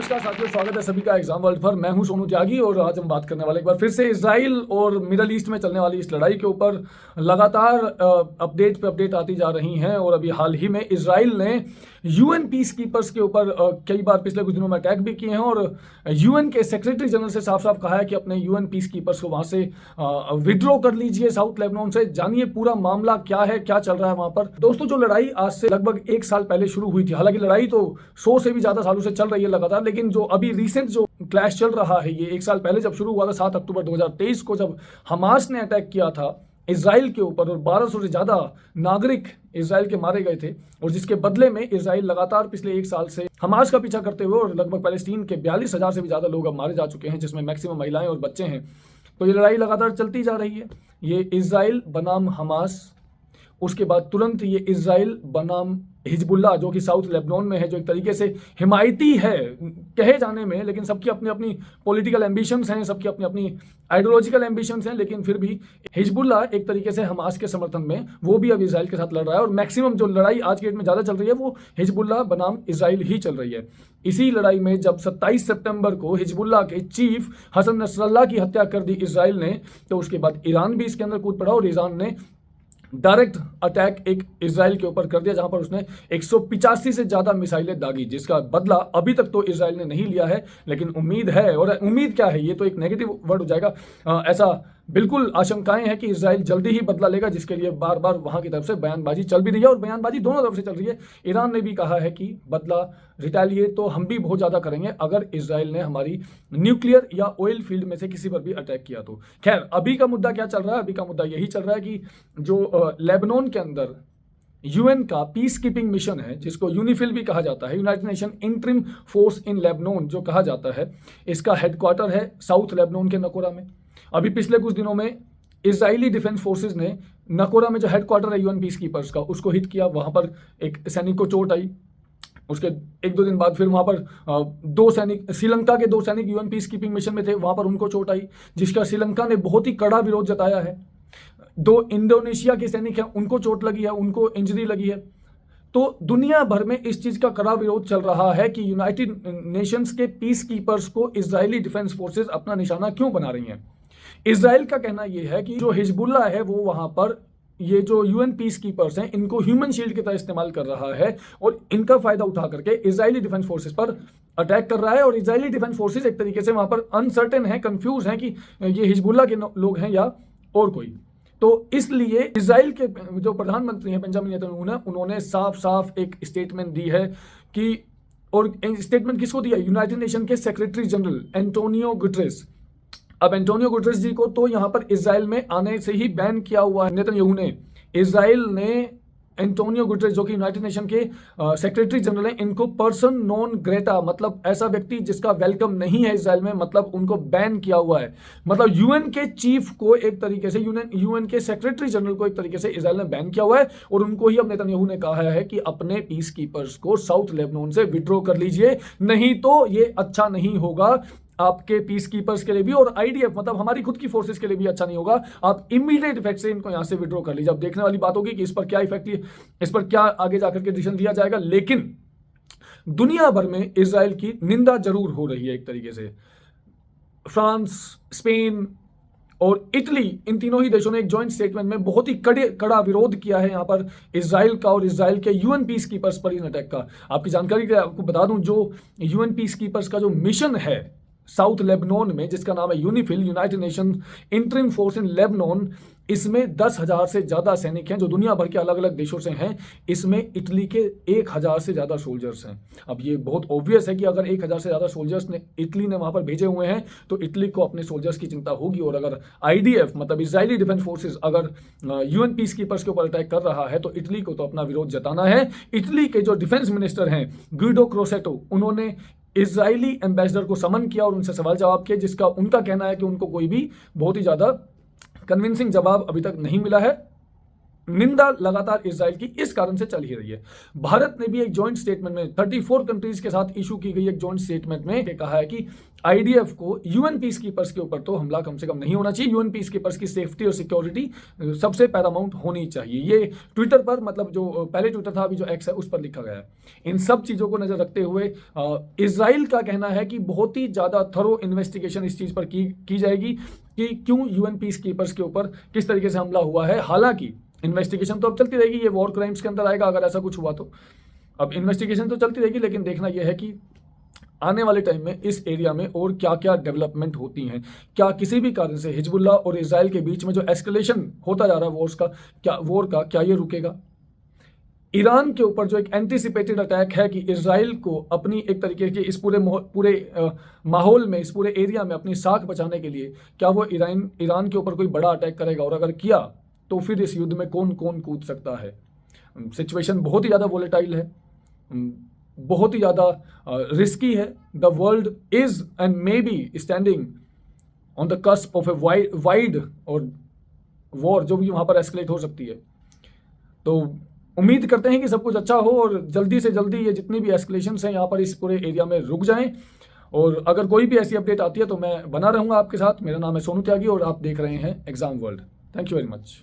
नमस्कार साथियों, स्वागत है सभी का एग्जाम वर्ल्ड पर। मैं हूं सोनू त्यागी और आज हम बात करने वाले एक बार फिर से इजराइल और मिडल ईस्ट में चलने वाली इस लड़ाई के ऊपर। लगातार अपडेट पे अपडेट आती जा रही हैं और अभी हाल ही में इजराइल ने यूएन पीस कीपर्स के ऊपर कई बार पिछले कुछ दिनों में अटैक भी किए हैं और यूएन के सेक्रेटरी जनरल से साफ साफ कहा है कि अपने यूएन पीस कीपर्स को वहां से विड्रॉ कर लीजिए साउथ लेबनान से। जानिए पूरा मामला क्या है, क्या चल रहा है वहां पर। दोस्तों, जो लड़ाई आज से लगभग एक साल पहले शुरू हुई थी, हालांकि लड़ाई तो 100 से भी ज्यादा सालों से चल रही है लगातार, लेकिन जो अभी रिसेंट जो क्लैश चल रहा है ये एक साल पहले जब शुरू हुआ था 7 अक्टूबर 2023 को, जब हमास ने अटैक किया था इजराइल के ऊपर और 1200 से ज्यादा नागरिक इजराइल के मारे गए थे, और जिसके बदले में इजराइल लगातार पिछले एक साल से हमास का पीछा करते हुए और लगभग पैलेस्टीन के 42,000 से भी ज्यादा लोग अब मारे जा चुके हैं, जिसमें मैक्सिमम महिलाएं और बच्चे हैं। तो ये लड़ाई लगातार चलती जा रही है। ये इजराइल बनाम हमास, उसके बाद तुरंत ये इजराइल बनाम हिजबुल्लाह जो कि साउथ लेबनान में है, जो एक तरीके से हिमायती है कहे जाने में, लेकिन सबकी अपनी अपनी पॉलिटिकल एम्बिशंस हैं, सबकी अपनी अपनी आइडियोलॉजिकल एम्बिशंस हैं। लेकिन फिर भी हिजबुल्लाह एक तरीके से हमास के समर्थन में वो भी अब इजराइल के साथ लड़ रहा है, और मैक्सिमम जो लड़ाई आज के डेट में ज़्यादा चल रही है वो हिजबुल्लाह बनाम इजराइल ही चल रही है। इसी लड़ाई में जब 27 सितंबर को हिजबुल्लाह के चीफ हसन नसरल्लाह की हत्या कर दी इजराइल ने, तो उसके बाद ईरान भी इसके अंदर कूद पड़ा और ईरान ने डायरेक्ट अटैक एक इजराइल के ऊपर कर दिया, जहां पर उसने 185 से ज्यादा मिसाइलें दागी, जिसका बदला अभी तक तो इजराइल ने नहीं लिया है। लेकिन उम्मीद है, और उम्मीद क्या है, ये तो एक नेगेटिव वर्ड हो जाएगा, ऐसा बिल्कुल आशंकाएं हैं कि इजराइल जल्दी ही बदला लेगा, जिसके लिए बार बार वहां की तरफ से बयानबाजी चल भी रही है और बयानबाजी दोनों तरफ से चल रही है। ईरान ने भी कहा है कि बदला रिटेलिएट तो हम भी बहुत ज्यादा करेंगे अगर इजराइल ने हमारी न्यूक्लियर या ऑयल फील्ड में से किसी पर भी अटैक किया तो। खैर, अभी का मुद्दा क्या चल रहा है? अभी का मुद्दा यही चल रहा है कि जो लेबनान के अंदर यूएन का पीस कीपिंग मिशन है, जिसको यूनिफिल भी कहा जाता है, United nation interim force in Lebanon जो कहा जाता है, इसका हेडक्वार्टर है साउथ लेबनान के नकोरा में। अभी पिछले कुछ दिनों में इजरायली डिफेंस फोर्सेज ने नकोरा में जो हेडक्वार्टर है यूएन पीस कीपर्स का, उसको हिट किया। वहां पर एक सैनिक को चोट आई। उसके एक दो दिन बाद फिर वहां पर दो सैनिक, श्रीलंका के 2 सैनिक यूएन पीस कीपिंग मिशन में थे, वहां पर उनको चोट आई, जिसका श्रीलंका ने बहुत ही कड़ा विरोध जताया है। 2 इंडोनेशिया के सैनिक हैं, उनको चोट लगी है, उनको इंजरी लगी है। तो दुनिया भर में इस चीज का कड़ा विरोध चल रहा है कि यूनाइटेड नेशंस के पीस कीपर्स को इजरायली डिफेंस फोर्सेज अपना निशाना क्यों बना रही हैं। इजराइल का कहना यह है कि जो हिजबुल्लाह है वो वहां पर ये जो यूएन पीस कीपर्स हैं इनको ह्यूमन शील्ड की तरह इस्तेमाल कर रहा है, और इनका फायदा उठा करके इजरायली डिफेंस फोर्सेस पर अटैक कर रहा है। और इजरायली डिफेंस फोर्सेस एक तरीके से वहां पर अनसर्टेन है, कंफ्यूज है कि ये हिजबुल्लाह के लोग हैं या और कोई। तो इसलिए इजराइल के जो प्रधानमंत्री हैं बेंजामिन नेतन्याहू, उन्होंने साफ साफ एक स्टेटमेंट दी है कि, और स्टेटमेंट किसको दिया? यूनाइटेड नेशन के सेक्रेटरी जनरल एंटोनियो गुटेरेस। अब एंटोनियो गुटेरेस जी को तो यहां पर इजराइल में आने से ही बैन किया हुआ है नेतन्याहू ने। इजराइल ने एंटोनियो गुटेरेस जो कि यूनाइटेड नेशन के सेक्रेटरी जनरल हैं, इनको पर्सन नॉन ग्रेटा, मतलब ऐसा व्यक्ति जिसका वेलकम नहीं है इजराइल में, मतलब उनको बैन किया हुआ है। मतलब यूएन के चीफ को एक तरीके से, यूएन के सेक्रेटरी जनरल को एक तरीके से इजराइल ने बैन किया हुआ है, और उनको ही अब नेतन्याहू ने कहा है कि अपने पीस कीपर्स को साउथ लेबनान से विड्रॉ कर लीजिए, नहीं तो ये अच्छा नहीं होगा आपके पीस कीपर्स के लिए भी, और आईडीएफ मतलब हमारी खुद की फोर्सेस के लिए भी अच्छा नहीं होगा। आप इमीडिएट इफेक्ट से इनको यहां से विड्रॉ कर लीजिए। अब देखने वाली बात होगी कि इस पर क्या इफेक्ट, इस पर क्या आगे जाकर के डिसीजन लिया जाएगा। लेकिन दुनिया भर में इजराइल की निंदा जरूर हो रही है एक तरीके से। फ्रांस, स्पेन और इटली, इन तीनों ही देशों ने एक जॉइंट स्टेटमेंट में बहुत ही कड़ा विरोध किया है यहां पर इजराइल का और इजराइल के यूएन पीस कीपर्स पर इन अटैक का। आपकी जानकारी के लिए आपको बता दूं, जो यूएन पीस कीपर्स का जो मिशन है साउथ लेबनान में, जिसका नाम है UNIFIL, United nation interim force in Lebanon, इसमें 10,000 से ज्यादा सैनिक हैं जो दुनिया भर के अलग अलग देशों से हैं। इसमें इटली के 1,000 से ज्यादा सोल्जर्स हैं। अब ये बहुत ऑब्वियस है कि अगर 1,000 से ज्यादा सोल्जर्स ने इटली ने वहां पर भेजे हुए हैं तो इटली को अपने सोल्जर्स की चिंता होगी। और अगर आईडीएफ मतलब इजरायली डिफेंस फोर्सेस अगर यूएन पीस कीपर्स के ऊपर अटैक कर रहा है तो इटली को तो अपना विरोध जताना है। इटली के जो डिफेंस मिनिस्टर हैं गुइडो क्रोसेटो, उन्होंने इजरायली एम्बेसडर को समन किया और उनसे सवाल जवाब किए, जिसका उनका कहना है कि उनको कोई भी बहुत ही ज्यादा कन्विंसिंग जवाब अभी तक नहीं मिला है। निंदा लगातार इजराइल की इस कारण से चल ही रही है। भारत ने भी एक जॉइंट स्टेटमेंट में 34 कंट्रीज के साथ इशू की गई एक जॉइंट स्टेटमेंट में कहा है कि आईडीएफ को यूएन पीस कीपर्स के ऊपर तो हमला कम से कम नहीं होना चाहिए, यूएन पीस कीपर्स की सेफ्टी और सिक्योरिटी सबसे पैरामाउंट होनी चाहिए। ये ट्विटर पर, मतलब जो पहले ट्विटर था अभी जो एक्स है उस पर लिखा गया है। इन सब चीज़ों को नजर रखते हुए इजराइल का कहना है कि बहुत ही ज़्यादा थरो इन्वेस्टिगेशन इस चीज़ पर की जाएगी कि क्यों यूएन पीस कीपर्स के ऊपर किस तरीके से हमला हुआ है। हालांकि इन्वेस्टिगेशन तो अब चलती रहेगी, ये वॉर क्राइम्स के अंदर आएगा अगर ऐसा कुछ हुआ तो। अब इन्वेस्टिगेशन तो चलती रहेगी, लेकिन देखना यह है कि आने वाले टाइम में इस एरिया में और क्या क्या डेवलपमेंट होती हैं। क्या किसी भी कारण से हिजबुल्ला और इजराइल के बीच में जो एस्केलेशन होता जा रहा है वॉर का क्या ये रुकेगा। ईरान के ऊपर जो एक एंटीसिपेटेड अटैक है कि इजराइल को अपनी एक तरीके के इस पूरे माहौल में, इस पूरे एरिया में अपनी साख बचाने के लिए क्या वो ईरान के ऊपर कोई बड़ा अटैक करेगा, और अगर किया तो फिर इस युद्ध में कौन कौन कूद सकता है। सिचुएशन बहुत ही ज़्यादा वोलेटाइल है, बहुत ही ज़्यादा रिस्की है। The world is and may be standing on the cusp of a wide और वॉर जो भी वहाँ पर एस्केलेट हो सकती है। तो उम्मीद करते हैं कि सब कुछ अच्छा हो और जल्दी से जल्दी ये जितनी भी एस्केलेशंस हैं यहाँ पर इस पूरे एरिया में रुक जाएं। और अगर कोई भी ऐसी अपडेट आती है तो मैं बना रहूँगा आपके साथ। मेरा नाम है सोनू त्यागी और आप देख रहे हैं exam world. Thank you very much.